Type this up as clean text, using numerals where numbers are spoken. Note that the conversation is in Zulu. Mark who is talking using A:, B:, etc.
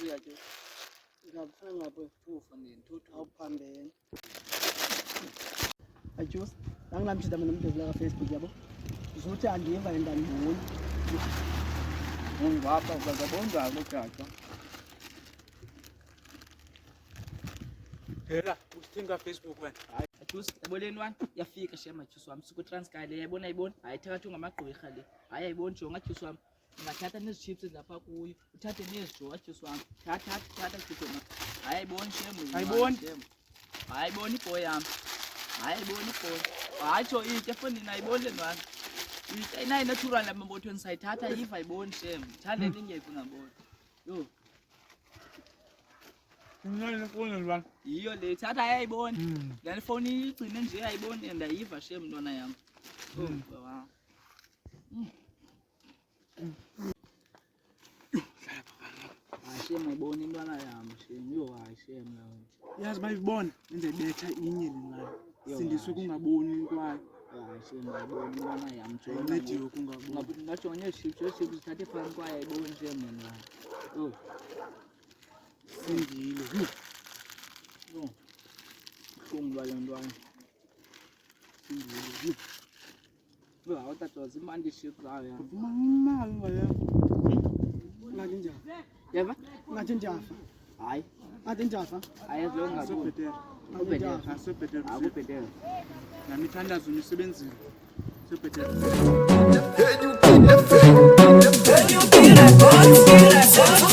A: siya ke.
B: Ngapha ngapha
A: Thufa ngenthuthu.
B: awuphambene. Ajus, angilamshida mina umuntu la Facebook yabo. Uzothi andiva endandiboni.
A: Ungapha uzabonza lokuthatha. Phela usithenga Facebook wena.
C: Hayi Juice yaboleni wani yafika shema Juice wami suku Transkay le yayibona hayi thakathi ungamagqwirha le hayi ayiboni jonga Juice wami ungathatha nezi chips lapha kuyo uthathe nezijoka Juice wami thatha Juice wami hayi ayiboni shema hayi ayiboni iboy yami hayi ayiboni iboy hayi jo ike efondini ayiboni wani inayi natural lamambothweni sayithatha yiva ayiboni shema thande ningephi ngabona yo
A: Ngiyale phone lwana.
C: Iyo le thatha ayayibona. Le phone igcine nje ayayibona and ayiva shem ntwana yami. Wow. Shem ayibona intwana yami shem. Yo hayi shem yawo.
B: Yazi bayibona enze betha inye lena. Sindiswe kungaboni intwayo.
C: Hayi shem ayibona intwana yami jo.
B: Incediwe kungaboni.
C: Ngajonge chips zithathe phansi kwaye ayibona shem mina. Yo.
B: Sindile.
C: Yo. Kungwa le ntwana.
B: Sindile.
C: Yo awuthatha zimandi chips zayo yami.
B: Imali ngaya. Ngathi njani?
C: Yeva?
B: Ngathi njafa.
C: Hayi.
B: Ngathi njafa.
C: Ayezwe ngaboni.
B: Ubhetele.
A: Asebhetele.
C: Akubhetele.
A: Nami thandazo nisebenzile. Sebhetele.
D: Can you feel that?